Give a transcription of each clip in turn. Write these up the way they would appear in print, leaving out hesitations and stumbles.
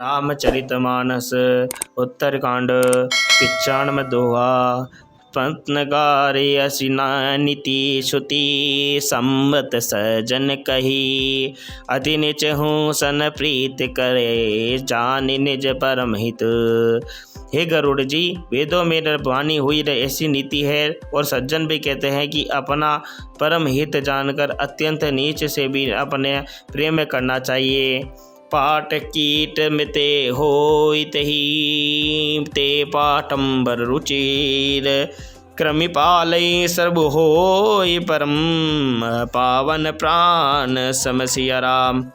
रामचरितमानस उत्तरकांड 95 दोहा। पंतनगारे असिना नीति श्रुति सम्मत सजन कही। अति निच हूँ सन प्रीत करे जान निज परम हित। हे गरुड़ जी, वेदों में वाणी हुई ऐसी नीति है और सज्जन भी कहते हैं कि अपना परम हित जानकर अत्यंत नीच से भी अपने प्रेम करना चाहिए। पाट कीट मिते होई तही ते पाटंबर रुचिर। क्रमिपालय सर्व होई परम पावन प्राण समसिया राम।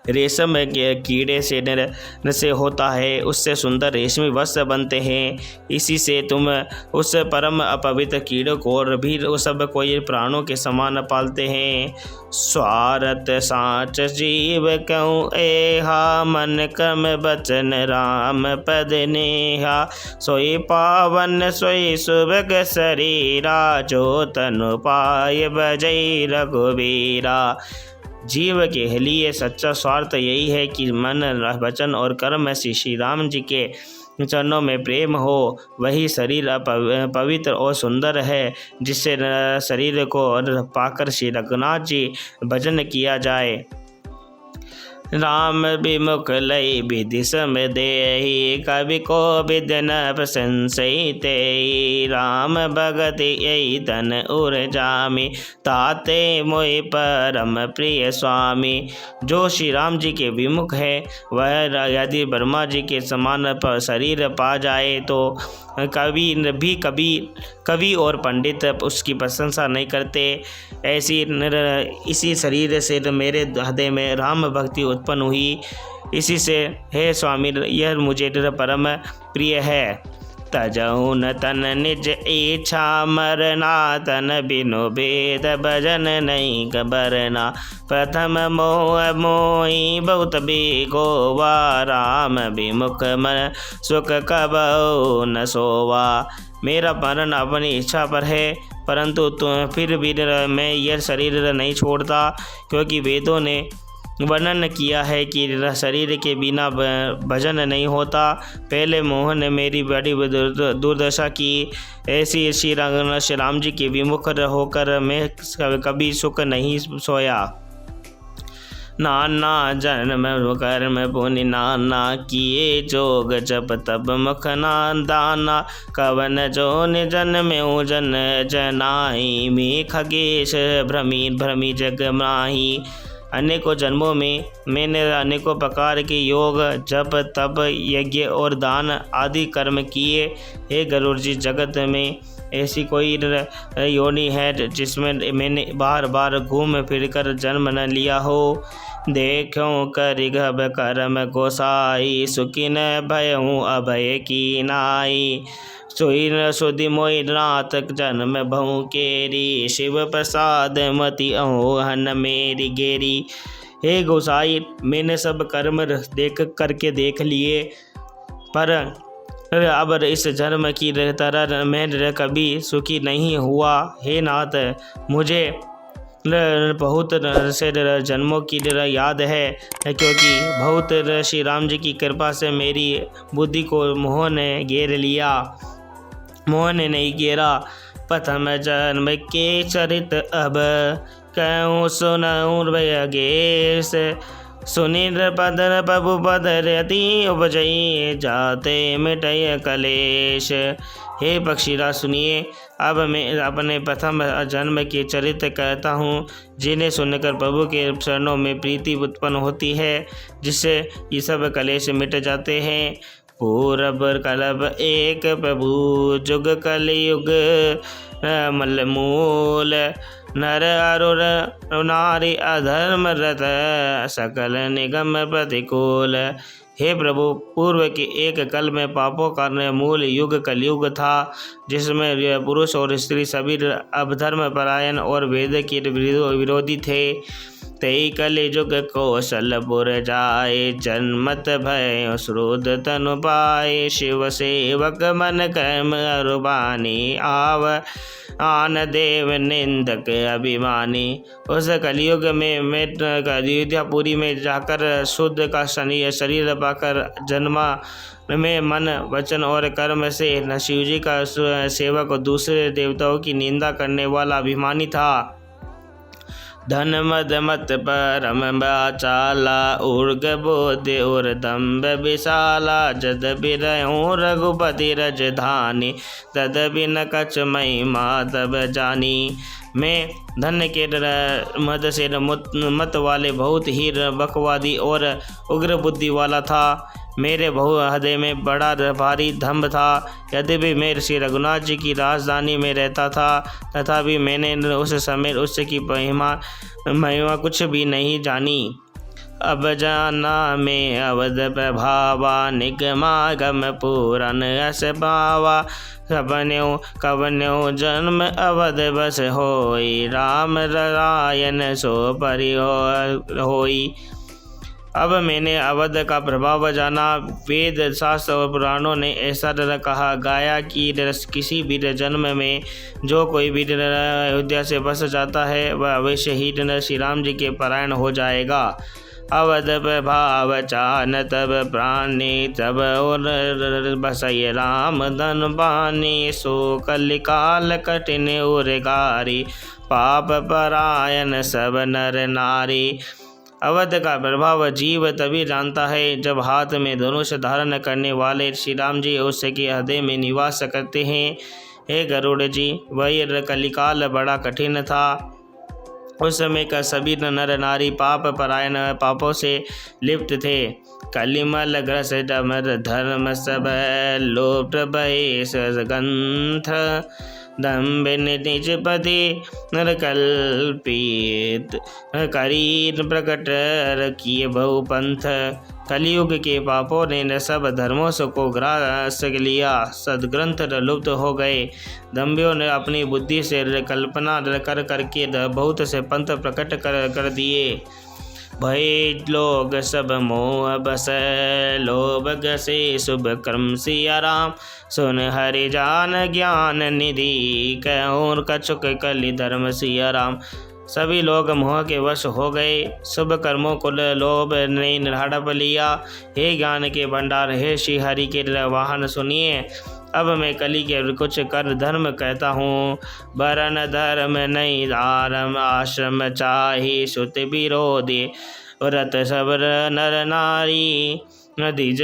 रेशम के कीड़े से होता है, उससे सुंदर रेशमी वस्त्र बनते हैं। इसी से तुम उस परम अपवित्र कीड़ों को और भी सब कोई प्राणों के समान पालते हैं। स्वार्थ साच जीव कहूँ एहा मन कम बचन राम पद नेहा। सोई पावन सोई सुभग शरीरा जो तनु पाय बजई रघुवीरा। जीव के लिए सच्चा स्वार्थ यही है कि मन वचन और कर्म से श्री राम जी के चरणों में प्रेम हो। वही शरीर पवित्र और सुंदर है जिससे शरीर को पाकर श्री रघुनाथ जी भजन किया जाए। राम विमुख लय विधि सम देहि कवि को विद न प्रशंसते। राम भगत यही धन उर जामी ताते मोहि परम प्रिय स्वामी। जो श्री राम जी के विमुख है वह यदि ब्रह्मा जी के समान शरीर पा जाए तो कवि और पंडित उसकी प्रशंसा नहीं करते। इसी शरीर से मेरे हृदय में राम भक्ति उत्पन्न हुई। इसी से हे स्वामी यह मुझे परम प्रिय है। तजहु न तन निज इच्छा मरना तन बिनु भेद भजन नहीं कबरना। प्रथम मोह मोहि बहुत बेगोवा राम विमुख मन सुख कबहु न सोवा। मेरा मरण अपनी इच्छा पर है, परंतु फिर भी मैं यह शरीर नहीं छोड़ता, क्योंकि वेदों ने वर्णन किया है कि शरीर के बिना भजन नहीं होता। पहले मोह ने मेरी बड़ी दुर्दशा की। ऐसी श्री राम जी के विमुख होकर मैं कभी सुख नहीं सोया। नाना जन्म कर्म पुनि नाना किए जोग जप तब मुख दाना। कवन जो निजन में जन जनाई में खगेश भ्रमी जग माही। अनेकों जन्मों में मैंने अनेकों प्रकार के योग जप तप यज्ञ और दान आदि कर्म किए। हे गरुड़ जी, जगत में ऐसी कोई योनि है जिसमें मैंने बार बार घूम फिर कर जन्म न लिया हो। देखो कर घब कर्म गोसाई सुखिन भयहूँ अभय की नाई। सोई सुधि मोहि नाथ जन्म बहु केरी शिव प्रसाद मति अहोहन मेरी गेरी। हे गोसाई, मैंने सब कर्म करके देख लिए, पर अब इस जन्म की तरह मैं कभी सुखी नहीं हुआ। हे नाथ, मुझे बहुत से जन्मों की याद है, क्योंकि बहुत श्री राम जी की कृपा से मेरी बुद्धि को मोह ने घेर लिया। मोह ने नहीं घेरा। प्रथम जन्म के चरित अब कहूँ सुनऊँ भयगेश। सुनील पदर प्रभु पदर अति उपजई जाते मिटय कलेश। हे पक्षीराज, सुनिए, अब मैं अपने प्रथम जन्म के चरित्र कहता हूँ, जिन्हें सुनकर प्रभु के चरणों में प्रीति उत्पन्न होती है, जिससे ये सब कलेश मिट जाते हैं। पूरब कलब एक प्रभु जुग कलयुग मल मूल। नर अरुर नारी अधर्म रत सकल निगम प्रतिकूल। हे प्रभु, पूर्व के एक कल में पापों का मूल युग कलयुग था, जिसमें पुरुष और स्त्री सभी अधर्म परायण और वेद के विरोधी थे। तेई कलिजुग कौशलपुर जाए, जन्मत भय श्रोत तनु पाए। शिव सेवक मन कर्म अरुबानी, आव आन देव निंदक अभिमानी। उस कलयुग में मैं अयोध्यापुरी में जाकर शुद्ध का शरीर पाकर जन्मा। में मन वचन और कर्म से न शिव जी का सेवक और दूसरे देवताओं की निंदा करने वाला अभिमानी था। धन मद मत परम बाचाला, उर्ग बोध और दम्भ विशाला। जद बिरहूँ रघुपति रजधानी, तद बिन कछ महिमा तब जानी। मैं धन के मद से मत वाले बहुत ही बकवादी और उग्र बुद्धि वाला था। मेरे बहु हृदय में बड़ा भारी धम्भ था। यद्यपि मैं श्री रघुनाथ जी की राजधानी में रहता था, तथापि मैंने उस समय उसकी महिमा कुछ भी नहीं जानी। अब जाना मैं अवध प्रभावा, निगमागम पूरन यश पावा। कवन्यो जन्म अवध बस होई, राम नारायण सो परि होई। अब मैंने अवध का प्रभाव जाना। वेद शास्त्र और पुराणों ने ऐसा कहा गाया कि किसी भी जन्म में जो कोई भी अयोध्या से बस जाता है वह अवश्य ही श्री राम जी के परायण हो जाएगा। अवध प्रभाव चान तब प्राणी, तब और बसय राम धन बानी। सो कलिकाल कठिन उर्गारी, पाप परायण सब नर नारी। अवध का प्रभाव जीव तभी जानता है जब हाथ में धनुष धारण करने वाले श्री राम जी उसके हृदय में निवास करते हैं। हे गरुड़ जी, वही कलिकाल बड़ा कठिन था। उस समय का सभी नर नारी पाप परायण पापों से लिप्त थे। कलिमल ग्रस डमर धर्म सब, लोभ भय सगंथ। दम्भ निज पति नरकल्पित, करीर प्रकट किए बहुपंथ। कलियुग के पापों ने सब धर्मों को ग्रास लिया, सदग्रंथ लुप्त हो गए। दम्भियों ने अपनी बुद्धि से कल्पना कर करके बहुत से पंथ प्रकट कर दिए। भय लोग सब मोह बस, लोभ गसे शुभ कर्म सिया राम। सुन हरि जान ज्ञान निधि, कहूँ कछुक कलि धर्म सिया राम। सभी लोग मोह के वश हो गए, शुभ कर्मों को लोभ ने हड़प लिया। हे ज्ञान के भंडार, हे श्री हरि के वाहन सुनिए। अब मैं कली के कुछ कर धर्म कहता हूँ। वरण धर्म नहीं आरम, आश्रम चाही सुत विरोधी। व्रत सबर नर नारी, दिज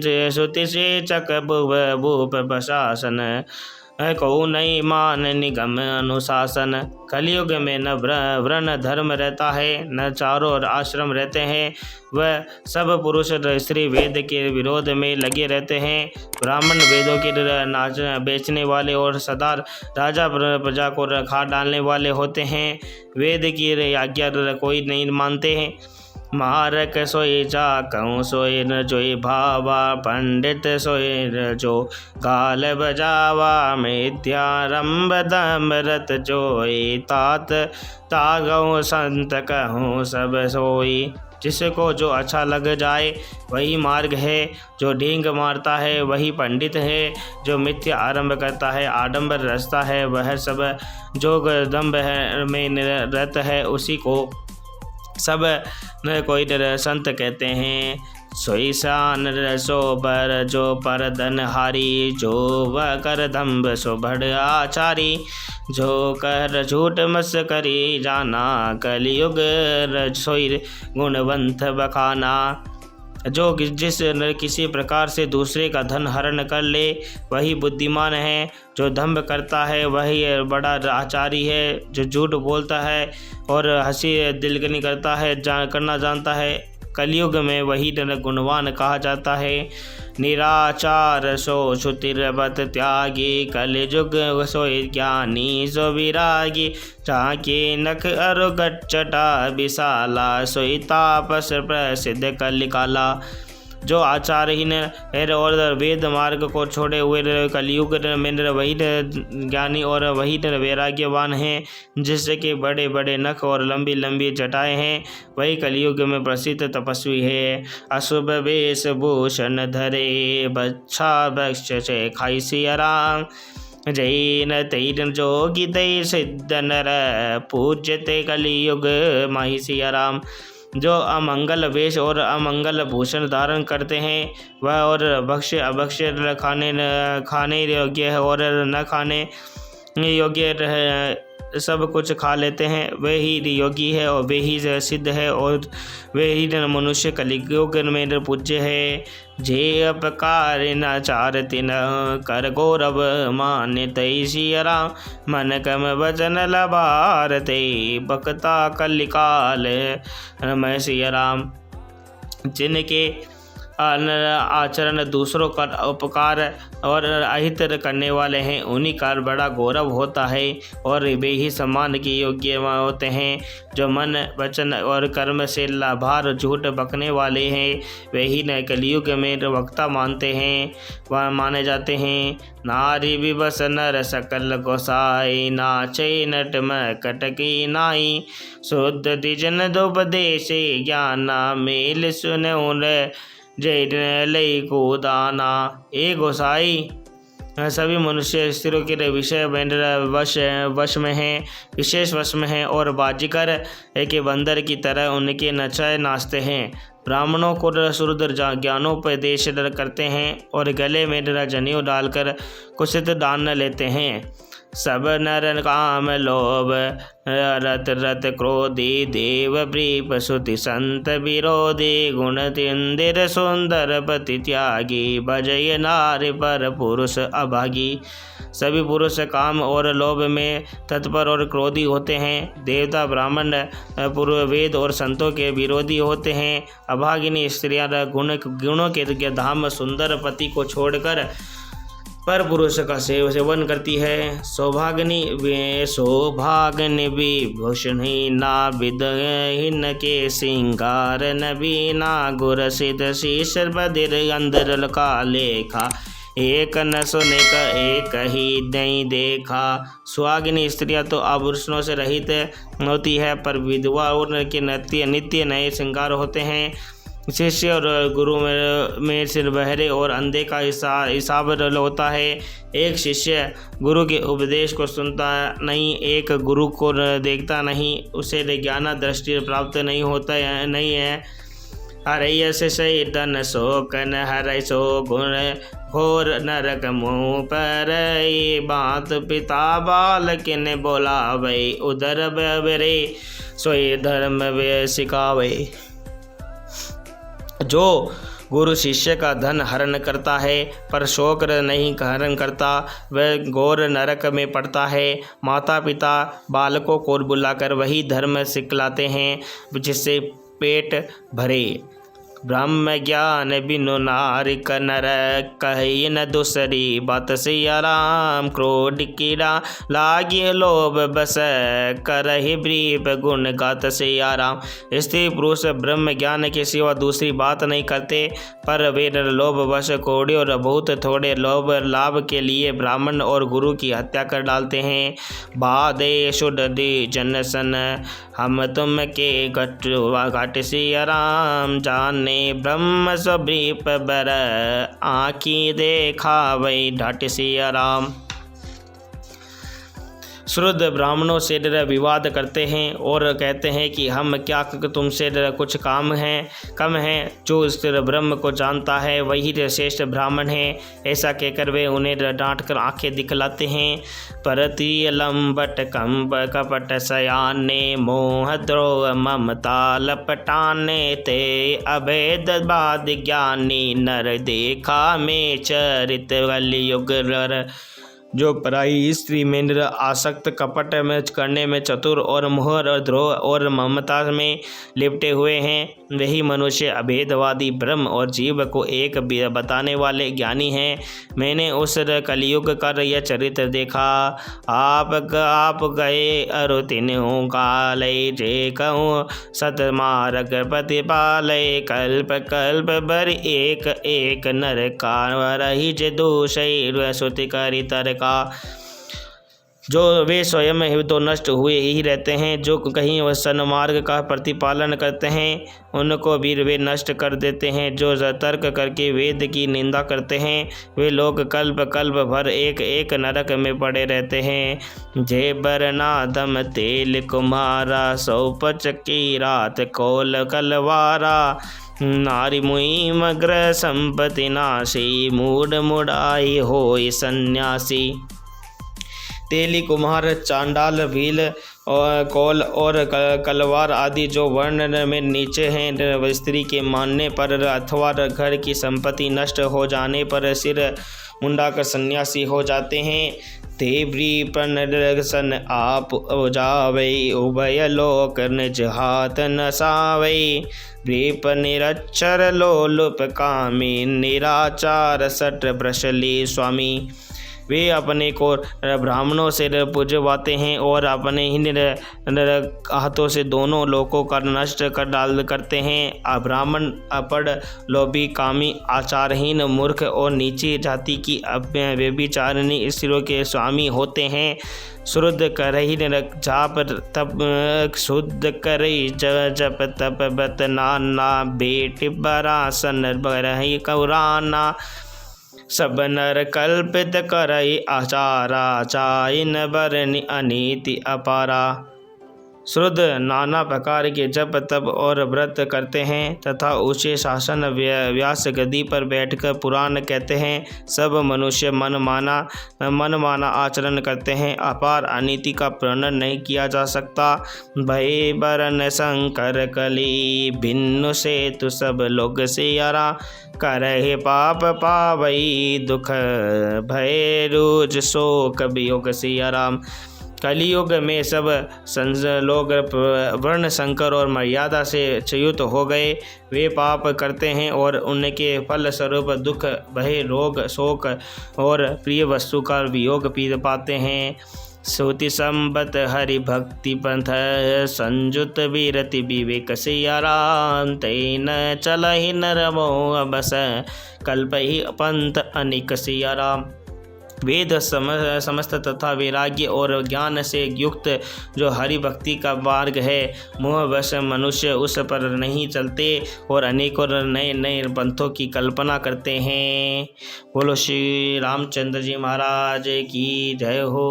से सुति से चक भूप प्रशासन। को नहीं मान निगम अनुशासन। कलियुग में न वर्ण धर्म रहता है, न चारों ओर आश्रम रहते हैं। वह सब पुरुष स्त्री वेद के विरोध में लगे रहते हैं। ब्राह्मण वेदों के नाच बेचने वाले और सदा राजा प्रजा को खा डालने वाले होते हैं। वेद की आज्ञा कोई नहीं मानते हैं। मारक सोई जा कहूँ सोई न जोई भावा, पंडित सोई न जो गाल बजावा। मिथ्यारंभ दम्भ रत जोई, तात तागऊ संत कहूँ सब सोई। जिसको जो अच्छा लग जाए वही मार्ग है, जो ढींग मारता है वही पंडित है। जो मिथ्या आरंभ करता है, आडंबर रचता है, वह सब जो दम्भ है में रत है उसी को सब कोई संत कहते हैं। सोई शान सो बर, जो पर धन हारी। जो वह कर दम्भ सो भड़ आचारी। जो कर झूठ मस करी जाना, कलियुग सोई गुणवंत बखाना। जो जिस किसी प्रकार से दूसरे का धन हरण कर ले वही बुद्धिमान है। जो दंभ करता है वही बड़ा आचारी है। जो झूठ बोलता है और हंसी दिलगनी करता है करना जानता है, कलयुग में वही गुणवान कहा जाता है। निराचार सो श्रुतिर्बत त्यागी, कलिजुग सो ज्ञानी सो विरागी। चाके नख अरुगट चटा विशाला, सोई तापस प्रसिद्ध कलिकाला। जो आचारहीन है और वेद मार्ग को छोड़े हुए कलयुग में वही ज्ञानी और वही वैराग्यवान हैं, जिससे कि बड़े बड़े नख और लंबी लंबी जटाएं हैं, वही कलयुग में प्रसिद्ध तपस्वी है। अशुभ वेश भूषण धरे बच्छा वृक्ष से खाई सिया राम, जैन तैन जोगी तै सिद्ध नर पूज्यते कलियुग माही सिया राम। जो अमंगल वेश और अमंगल भूषण धारण करते हैं वह और भक्ष्य अभक्ष्य खाने योग्य है और न खाने योग्य सब कुछ खा लेते हैं, वे ही योगी है और वे ही सिद्ध है और वे ही मनुष्य कलियुग में पूज्य है। जे अपकार न चार तिन कर गौरव मान तई सिया राम, मन कम वचन लबार ते बकता कलिकाल रमय सिया राम। जिनके आचरण दूसरों का उपकार और अहित करने वाले हैं, उन्हीं का बड़ा गौरव होता है और वे ही सम्मान के योग्य होते हैं। जो मन वचन और कर्म से लाभार झूठ बकने वाले हैं, वे ही न कलयुग में वक्ता माने जाते हैं। नारी विवश नर सकल गोसाई, नाचे नट में कटकी नाई, शुद्ध द्विजन दोपदेशे ज्ञाना मेल सुन जय लई को दाना। ए गोसाई, सभी मनुष्य स्त्रियों के विषय वश में हैं, विशेष वश में हैं और बाजीगर एक बंदर की तरह उनके नचाए नाचते हैं। ब्राह्मणों को शूद्र ज्ञानोपदेश करते हैं और गले में जनेऊ डालकर कुशित दान लेते हैं। सब नर काम लोभ रत रत क्रोधी, देव प्रीप सुति संत विरोधी, गुण तिंदिर सुंदर पति त्यागी, भजय नारी पर पुरुष अभागी। सभी पुरुष काम और लोभ में तत्पर और क्रोधी होते हैं, देवता ब्राह्मण पूर्व वेद और संतों के विरोधी होते हैं। अभागिनी स्त्रियां गुणों के धाम सुंदर पति को छोड़कर पर पुरुष का सेवन करती है। सौभाग्नि विभूषणी ना विदहीन के सिंगार नबीना, गुर सिद्ध शीश बदिर अंदर का लेखा, एक न सुने का एक ही नहीं देखा। सुहागिनी स्त्रियां तो आभूषणों से रहित होती है, पर विधवा उनके नित्य नए श्रृंगार होते हैं। शिष्य और गुरु में सिर बहरे और अंधे का हिसाब होता है। एक शिष्य गुरु के उपदेश को सुनता नहीं, एक गुरु को देखता नहीं, उसे ज्ञान दृष्टि प्राप्त नहीं है। हरय से धन सो कन हरय सो गुण, घोर नरक मुँह पर बात पिता बालक ने बोला वही, उधर बरे सोई धर्म वे सिखावे। जो गुरु शिष्य का धन हरण करता है पर शोक नहीं हरण करता, वह घोर नरक में पड़ता है। माता पिता बालकों को बुलाकर वही धर्म सिखलाते हैं जिससे पेट भरे। ब्रह्म ज्ञान बिनु नारिक नर, कही न दूसरी बात सिया राम, क्रोध कीड़ा लागे लोभ बस, करहि ब्रीप गुण गात सिया राम। स्त्री पुरुष ब्रह्म ज्ञान के सिवा दूसरी बात नहीं करते, पर वे लोभ वश कोड़े और बहुत थोड़े लोभ लाभ के लिए ब्राह्मण और गुरु की हत्या कर डालते हैं। बादे शुद्ध दी जन सन, हम तुम के घट सिया राम, जाने ब्रह्म स्वरूप बर, आँखी देखा वही ढाट सिया राम। शुद्ध ब्राह्मणों से विवाद करते हैं और कहते हैं कि हम क्या तुमसे कुछ कम हैं। जो इस ब्रह्म को जानता है वही श्रेष्ठ ब्राह्मण है। ऐसा कहकर वे उन्हें डांट कर आंखें दिखलाते हैं। परति लंबट कंब कपट सयाने, मोह द्रोह ममता लपटाने ते, अभेद बाद ज्ञानी नर देखा में चरित कलियुग नर। जो पराई स्त्री में आसक्त, कपट में करने में चतुर और मोह और द्रोह और ममता में लिपटे हुए हैं, वही मनुष्य अभेदवादी ब्रह्म और जीव को एक बताने वाले ज्ञानी हैं। मैंने उस कलयुग का यह चरित्र देखा। आप गए अरु तिन्हु कालय, जे कहूँ सतमार्ग प्रतिपालय। कल्प कल्प बर एक एक नर का, रही जे दूषय श्रुति करि तरका। जो वे स्वयं तो नष्ट हुए ही रहते हैं, जो कहीं वह सन्मार्ग का प्रतिपालन करते हैं उनको भी वे नष्ट कर देते हैं। जो तर्क करके वेद की निंदा करते हैं वे लोग कल्प कल्प भर एक एक नरक में पड़े रहते हैं। जे बरनादम तेल कुम्हारा, सौपच की रात कोल कलवारा। नारी मुई मग्र संपत्ति नाशी, मूड मुड़ाई होई सन्यासी। तेली कुम्हार, चांडाल, भील और कौल और कलवार आदि जो वर्ण में नीचे हैं, स्त्री के मानने पर अथवा घर की संपत्ति नष्ट हो जाने पर सिर मुंडाकर सन्यासी हो जाते हैं। तेवरी प्रनसन आप जावई, उभय लोक निज हाथ नसावै। ब्रीप निरक्षर लोलुप कामी, निराचार सट ब्रशली स्वामी। वे अपने को ब्राह्मणों से पूजवाते हैं और अपने ही हाथों से दोनों लोकों का नष्ट करते हैं। ब्राह्मण अपढ़, लोभी, कामी, आचारहीन, मूर्ख और नीची जाति की व्यभिचारिणी स्त्रियों के स्वामी होते हैं। शुद्ध करही जाप तप, शुद्ध करही जप तप बत नाना। बेट बरासन बरही कौराना, सब नर कल्पित करई आचारा। चाइन बरनि अनीति अपारा। शुद्ध नाना प्रकार के जप तप और व्रत करते हैं तथा ऊंचे शासन व्यास गद्दी पर बैठकर पुराण कहते हैं। सब मनुष्य मनमाना आचरण करते हैं। अपार अनीति का प्रणन नहीं किया जा सकता। भय बरन शंकर कली, भिन्न से तु सब लोग से यारा। करहे पाप पावई दुख, भय रोज शोक वियोग सिया राम। कलियुग में सब लोग वर्ण संकर और मर्यादा से च्युत हो गए। वे पाप करते हैं और उनके फल स्वरूप दुख, भय, रोग, शोक और प्रिय वस्तु का वियोग पी पाते हैं। श्रुति संबत हरि भक्ति पंथ, संजुत वीरति विवेक सिया राम। तैन चलहि नर मोह बस, कल्पहि पंथ अनिक सिया राम। वेद समस्त तथा वैराग्य और ज्ञान से युक्त जो हरि भक्ति का मार्ग है, मोहवश मनुष्य उस पर नहीं चलते और अनेकों नए नए पंथों की कल्पना करते हैं। बोलो श्री रामचंद्र जी महाराज की जय हो।